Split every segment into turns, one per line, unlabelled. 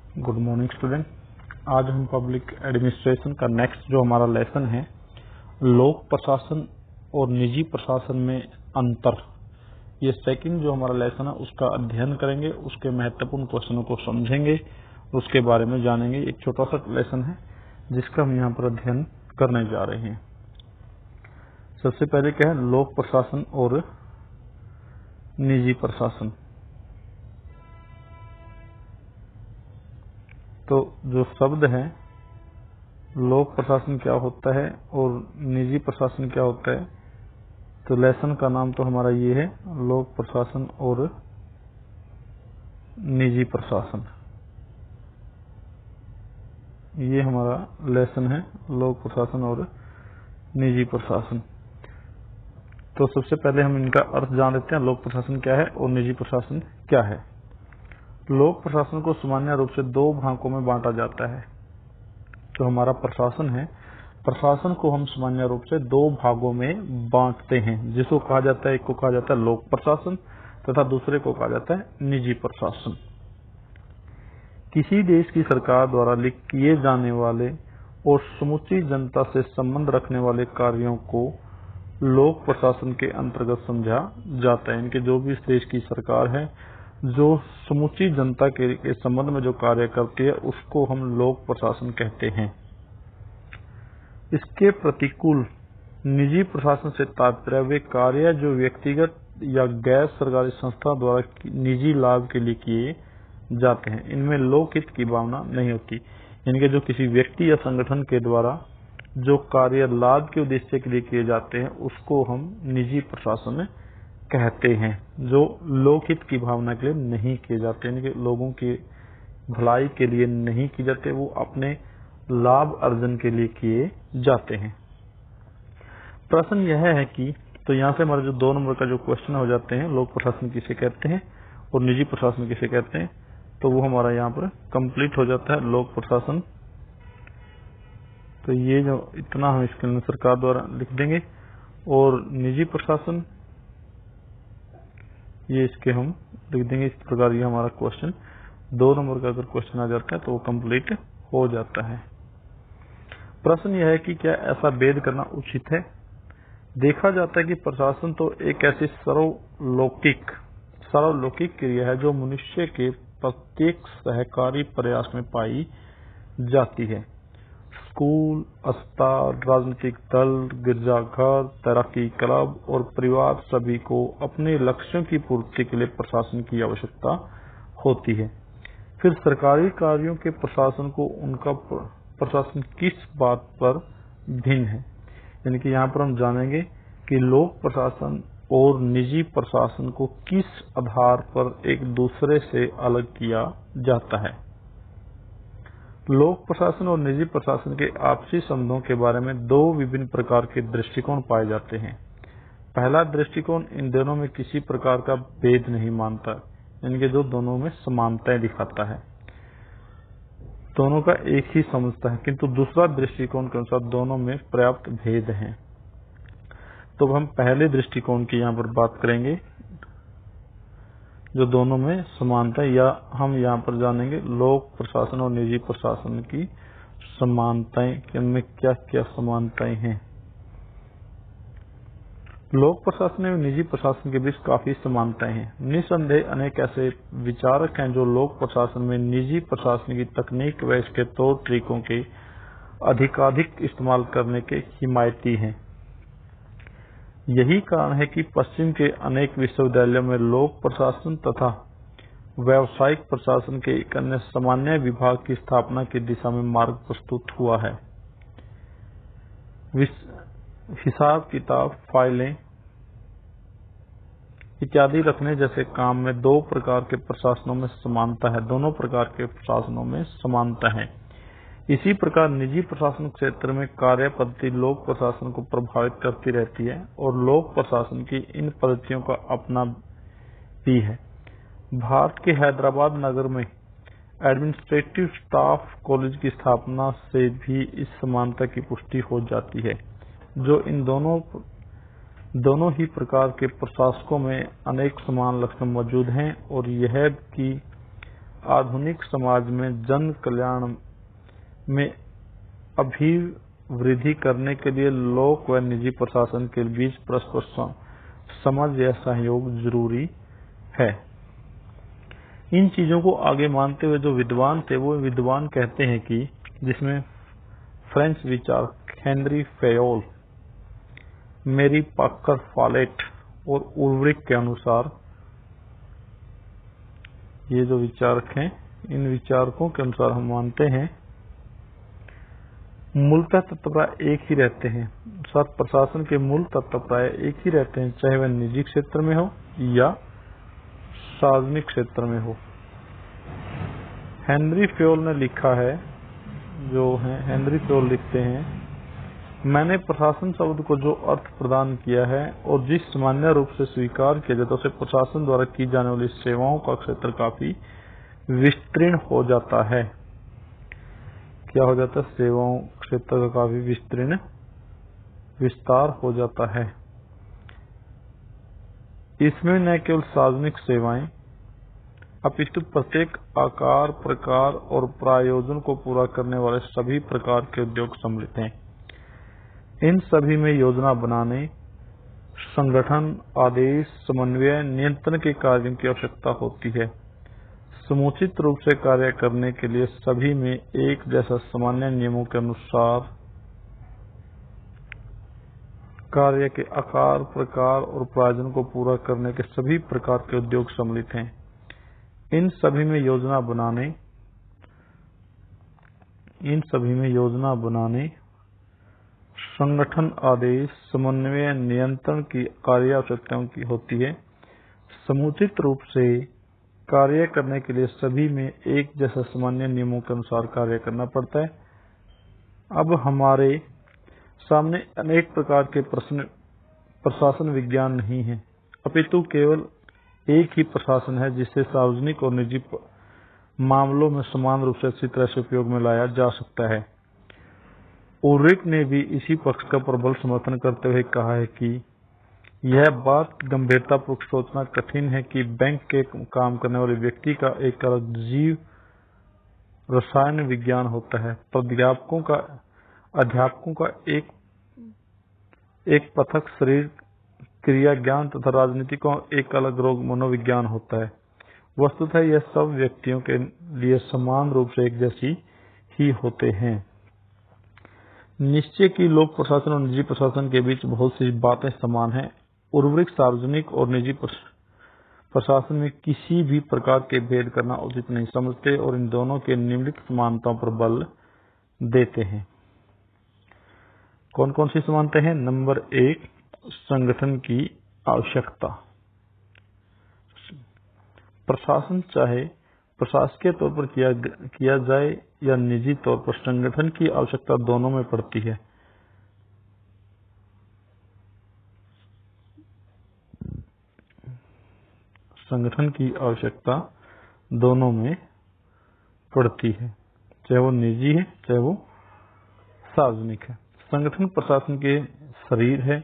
Good morning student. आज हम public administration का नेक्स्ट जो हमारा लेसन है, लोक प्रशासन और निजी प्रशासन में अंतर, ये सेकंड जो हमारा लेसन है उसका अध्ययन करेंगे, उसके महत्वपूर्ण क्वेश्चनों को समझेंगे, उसके बारे में जानेंगे। एक छोटा सा लेसन है जिसका हम यहाँ पर अध्ययन करने जा रहे हैं। सबसे पहले क्या है, लोक प्रशासन और निजी प्रशासन। तो जो शब्द है लोक प्रशासन क्या होता है और निजी प्रशासन क्या होता है, तो लेसन का नाम तो हमारा ये है, लोक प्रशासन और निजी प्रशासन। ये हमारा लेसन है, लोक प्रशासन और निजी प्रशासन। तो सबसे पहले हम इनका अर्थ जान लेते हैं, लोक प्रशासन क्या है और निजी प्रशासन क्या है। लोक प्रशासन को सामान्य रूप से दो भागों में बांटा जाता है। जो हमारा प्रशासन है, प्रशासन को हम सामान्य रूप से दो भागों में बांटते हैं, जिसको कहा जाता है, एक को कहा जाता है लोक प्रशासन तथा दूसरे को कहा जाता है निजी प्रशासन। किसी देश की सरकार द्वारा किए जाने वाले और समूची जनता से संबंध रखने वाले कार्यों को लोक प्रशासन के अंतर्गत समझा जाता है। इनके जो भी इस देश की सरकार है, जो समूची जनता के संबंध में जो कार्य करती है, उसको हम लोक प्रशासन कहते हैं। इसके प्रतिकूल निजी प्रशासन से तात्पर्य वे कार्य जो व्यक्तिगत या गैर सरकारी संस्था द्वारा निजी लाभ के लिए किए जाते हैं। इनमें लोकहित की भावना नहीं होती। इनके जो किसी व्यक्ति या संगठन के द्वारा जो कार्य लाभ के उद्देश्य के लिए किए जाते हैं, उसको हम निजी प्रशासन कहते हैं। जो लोकहित की भावना के लिए नहीं किए जाते, इनके लोगों की भलाई के लिए नहीं किए जाते, वो अपने लाभ अर्जन के लिए किए जाते हैं। प्रश्न यह है कि तो यहाँ से हमारे जो 2 नंबर का जो क्वेश्चन हो जाते हैं, लोक प्रशासन किसे कहते हैं और निजी प्रशासन किसे कहते हैं, तो वो हमारा यहाँ पर कंप्लीट हो जाता है। लोक प्रशासन, तो ये जो इतना हम इसके लिए सरकार द्वारा लिख देंगे, और निजी प्रशासन ये इसके हम लिख देंगे। इस प्रकार ये हमारा क्वेश्चन 2 नंबर का अगर क्वेश्चन आ जाता है तो वो कंप्लीट हो जाता है। प्रश्न यह है कि क्या ऐसा भेद करना उचित है। देखा जाता है कि प्रशासन तो एक ऐसी सार्वलौकिक क्रिया है जो मनुष्य के प्रत्येक सहकारी प्रयास में पाई जाती है। स्कूल, अस्पताल, राजनीतिक दल, गिरजाघर, तैराकी क्लब और परिवार सभी को अपने लक्ष्यों की पूर्ति के लिए प्रशासन की आवश्यकता होती है। फिर सरकारी कार्यों के प्रशासन को उनका प्रशासन किस बात पर भिन्न है, यानी कि यहाँ पर हम जानेंगे कि लोक प्रशासन और निजी प्रशासन को किस आधार पर एक दूसरे से अलग किया जाता है। लोक प्रशासन और निजी प्रशासन के आपसी संबंधों के बारे में 2 विभिन्न प्रकार के दृष्टिकोण पाए जाते हैं। पहला दृष्टिकोण इन दोनों में किसी प्रकार का भेद नहीं मानता, इनके जो दोनों में समानताएं दिखाता है, दोनों का एक ही समझता है, किंतु दूसरा दृष्टिकोण के अनुसार दोनों में पर्याप्त भेद हैं। तो हम पहले दृष्टिकोण की यहाँ पर बात करेंगे, जो दोनों में समानता, या हम यहाँ पर जानेंगे लोक प्रशासन और निजी प्रशासन की समानताएं, कि उनमें क्या क्या समानताएं हैं। लोक प्रशासन और निजी प्रशासन के बीच काफी समानताएं हैं। निसंदेह अनेक ऐसे विचारक हैं जो लोक प्रशासन में निजी प्रशासन की तकनीक व इसके तौर तरीकों के अधिकाधिक इस्तेमाल करने के हिमायती हैं। यही कारण है कि पश्चिम के अनेक विश्वविद्यालयों में लोक प्रशासन तथा व्यावसायिक प्रशासन के एक अन्य सामान्य विभाग की स्थापना की दिशा में मार्ग प्रस्तुत हुआ है। हिसाब किताब, फाइलें इत्यादि रखने जैसे काम में 2 प्रकार के प्रशासनों में समानता है, दोनों प्रकार के प्रशासनों में समानता है। इसी प्रकार निजी प्रशासन क्षेत्र में कार्य पद्धति लोक प्रशासन को प्रभावित करती रहती है और लोक प्रशासन की इन पद्धतियों का अपना भी है। भारत के हैदराबाद नगर में एडमिनिस्ट्रेटिव स्टाफ कॉलेज की स्थापना से भी इस समानता की पुष्टि हो जाती है। जो इन दोनों ही प्रकार के प्रशासकों में अनेक समान लक्षण मौजूद हैं, और यह कि आधुनिक समाज में जन कल्याण में अभिवृद्धि करने के लिए लोक व निजी प्रशासन के बीच परस्पर समझ या सहयोग जरूरी है। इन चीजों को आगे मानते हुए जो विद्वान थे वो विद्वान कहते हैं कि जिसमें फ्रेंच विचारक हेनरी फेयोल, मेरी पाकर फॉलेट और उर्वरिक के अनुसार, ये जो विचारक हैं इन विचारकों के अनुसार हम मानते हैं मूलतः तत्व प्राय एक ही रहते हैं। साथ प्रशासन के मूल तत्व प्राय एक ही रहते हैं, चाहे वह निजी क्षेत्र में हो या सार्वजनिक क्षेत्र में हो। हेनरी फेयोल ने लिखा है, जो है हेनरी फेयोल लिखते हैं, मैंने प्रशासन शब्द को जो अर्थ प्रदान किया है और जिस सामान्य रूप से स्वीकार किया जाता है उसे प्रशासन द्वारा की जाने वाली सेवाओं का क्षेत्र काफी विस्तीर्ण हो जाता है। क्या हो जाता है? सेवाओं क्षेत्र का काफी विस्तार हो जाता है। इसमें न केवल सार्वजनिक सेवाएं अपितु प्रत्येक आकार, प्रकार और प्रयोजन को पूरा करने वाले सभी प्रकार के उद्योग सम्मिलित हैं। इन सभी में योजना बनाने, संगठन, आदेश, समन्वय, नियंत्रण के कार्यों की आवश्यकता होती है। समुचित रूप से कार्य करने के लिए सभी में एक जैसा सामान्य नियमों के अनुसार कार्य के आकार, प्रकार और प्रयोजन को पूरा करने के सभी प्रकार के उद्योग सम्मिलित हैं। इन सभी में योजना बनाने, संगठन, आदेश, समन्वय, नियंत्रण की कार्य आवश्यकताओं की होती है। समुचित रूप से कार्य करने के लिए सभी में एक जैसा सामान्य नियमों के अनुसार कार्य करना पड़ता है। अब हमारे सामने अनेक प्रकार के प्रशासन विज्ञान नहीं है, अपितु केवल एक ही प्रशासन है जिसे सार्वजनिक और निजी मामलों में समान रूप से अच्छी तरह से उपयोग में लाया जा सकता है। उल्रिच ने भी इसी पक्ष का प्रबल समर्थन करते हुए कहा है कि यह बात गंभीरतापूर्वक सोचना कठिन है कि बैंक के काम करने वाले व्यक्ति का एक अलग जीव रसायन विज्ञान होता है, अध्यापकों का एक पृथक शरीर क्रिया ज्ञान तथा राजनीतिकों का एक अलग रोग मनोविज्ञान होता है। वस्तुतः यह सब व्यक्तियों के लिए समान रूप से एक जैसी ही होते हैं। निश्चय की लोक प्रशासन और निजी प्रशासन के बीच बहुत सी बातें समान हैं। उर्वरिक सार्वजनिक और निजी प्रशासन में किसी भी प्रकार के भेद करना उचित नहीं समझते और इन दोनों के निम्नलिखित समानताओं पर बल देते हैं। कौन कौन सी समानताएं हैं? नंबर 1, संगठन की आवश्यकता। प्रशासन चाहे प्रशासकीय तौर पर किया जाए या निजी तौर पर, संगठन की आवश्यकता दोनों में पड़ती है। संगठन की आवश्यकता दोनों में पड़ती है, चाहे वो निजी है चाहे वो सार्वजनिक है। संगठन प्रशासन के शरीर है।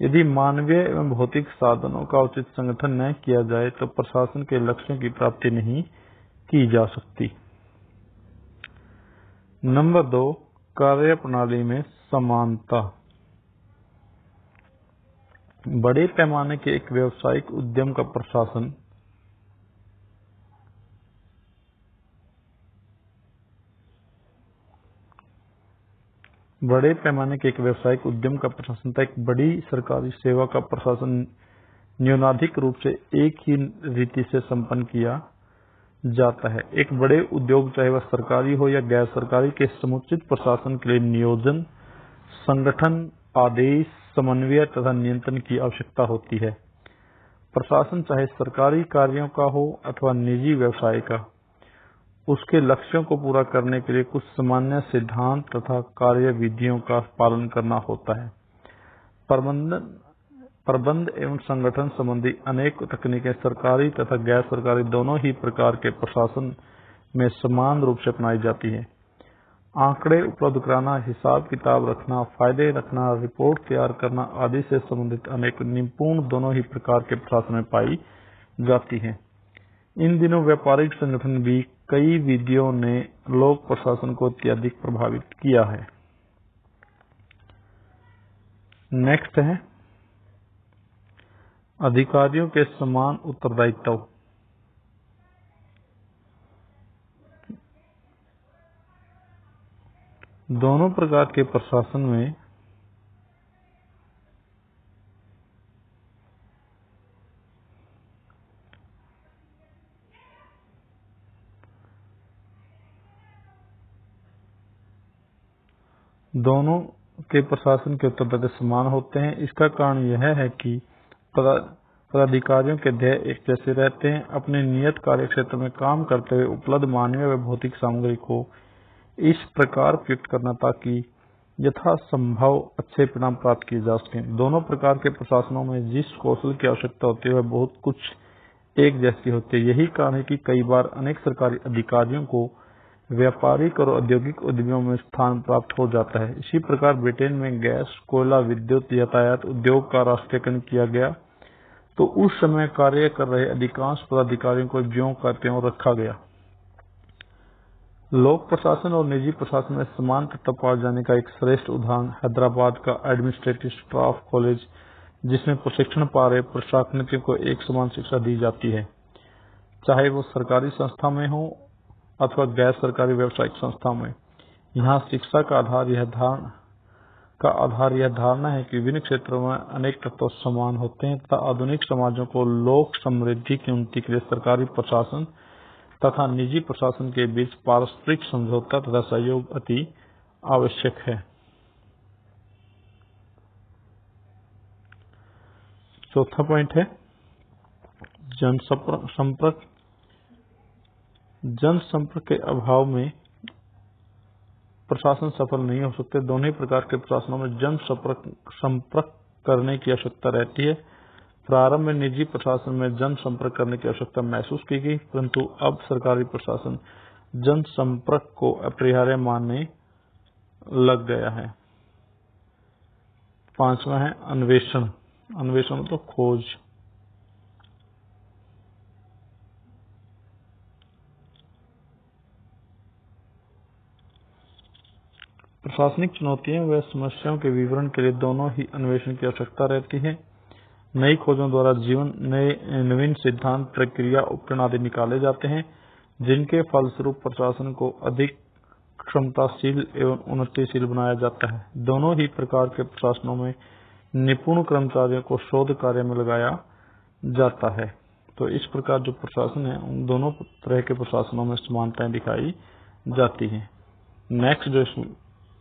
यदि मानवीय एवं भौतिक साधनों का उचित संगठन न किया जाए तो प्रशासन के लक्ष्यों की प्राप्ति नहीं की जा सकती। नंबर 2, कार्य प्रणाली में समानता। बड़े पैमाने के एक व्यावसायिक उद्यम का प्रशासन तथा एक बड़ी सरकारी सेवा का प्रशासन न्यूनाधिक रूप से एक ही रीति से संपन्न किया जाता है। एक बड़े उद्योग चाहे वह सरकारी हो या गैर सरकारी के समुचित प्रशासन के लिए नियोजन, संगठन, आदेश, समन्वय तथा नियंत्रण की आवश्यकता होती है। प्रशासन चाहे सरकारी कार्यों का हो अथवा निजी व्यवसाय का, उसके लक्ष्यों को पूरा करने के लिए कुछ सामान्य सिद्धांत तथा कार्य विधियों का पालन करना होता है। प्रबंध एवं संगठन संबंधी अनेक तकनीकें सरकारी तथा गैर सरकारी दोनों ही प्रकार के प्रशासन में समान रूप से अपनाई जाती है। आंकड़े उपलब्ध कराना, हिसाब किताब रखना, फायदे रखना, रिपोर्ट तैयार करना आदि से संबंधित अनेक निपुण दोनों ही प्रकार के प्रशासन में पाई जाती हैं। इन दिनों व्यापारिक संगठन भी कई विधियों ने लोक प्रशासन को अत्यधिक प्रभावित किया है। नेक्स्ट है अधिकारियों के समान उत्तरदायित्व। दोनों प्रकार के प्रशासन में दोनों के प्रशासन के उत्तरदायित्व समान होते हैं। इसका कारण यह है कि पदाधिकारियों के ध्येय एक जैसे रहते हैं। अपने नियत कार्य क्षेत्र में काम करते हुए उपलब्ध मानवीय व भौतिक सामग्री को इस प्रकार उपयुक्त करना ताकि यथासंभव अच्छे परिणाम प्राप्त किए जा सकें। दोनों प्रकार के प्रशासनों में जिस कौशल की आवश्यकता होती है वह बहुत कुछ एक जैसी होती है। यही कारण है कि कई बार अनेक सरकारी अधिकारियों को व्यापारिक और औद्योगिक उद्यमों में स्थान प्राप्त हो जाता है। इसी प्रकार ब्रिटेन में गैस, कोयला, विद्युत, यातायात उद्योग का राष्ट्रीयकरण किया गया तो उस समय कार्य कर रहे अधिकांश पदाधिकारियों को ज्यों का त्यों रखा गया। लोक प्रशासन और निजी प्रशासन में समानता पाए जाने का एक श्रेष्ठ उदाहरण हैदराबाद का एडमिनिस्ट्रेटिव स्टाफ कॉलेज, जिसमें प्रशिक्षण पा रहे प्रशासनिकों को एक समान शिक्षा दी जाती है, चाहे वो सरकारी संस्था में हो अथवा गैर सरकारी व्यावसायिक संस्था में। यहाँ शिक्षा का आधार यह धारणा है कि विभिन्न क्षेत्रों में अनेक तत्व समान होते हैं तथा आधुनिक समाजों को लोक समृद्धि की उन्नति के लिए सरकारी प्रशासन तथा निजी प्रशासन के बीच पारस्परिक समझौता तथा सहयोग अति आवश्यक है। चौथा पॉइंट है जनसंपर्क। जनसंपर्क के अभाव में प्रशासन सफल नहीं हो सकते। दोनों ही प्रकार के प्रशासनों में जनसंपर्क करने की आवश्यकता रहती है। प्रारंभ में निजी प्रशासन में जनसंपर्क करने की आवश्यकता महसूस की गई, परंतु अब सरकारी प्रशासन जनसंपर्क को अपरिहार्य मानने लग गया है। पांचवा है अन्वेषण। अन्वेषण तो खोज। प्रशासनिक चुनौतियों व समस्याओं के विवरण के लिए दोनों ही अन्वेषण की आवश्यकता रहती है। नई खोजों द्वारा नवीन सिद्धांत, प्रक्रिया, उपकरण आदि निकाले जाते हैं, जिनके फलस्वरूप प्रशासन को अधिक क्षमताशील एवं उन्नतिशील बनाया जाता है। दोनों ही प्रकार के प्रशासनों में निपुण कर्मचारियों को शोध कार्य में लगाया जाता है। तो इस प्रकार जो प्रशासन है उन दोनों तरह के प्रशासनों में समानताएं दिखाई जाती हैं। नेक्स्ट जो इस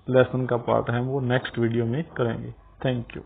लेसन का पार्ट है वो नेक्स्ट वीडियो में करेंगे। Thank you.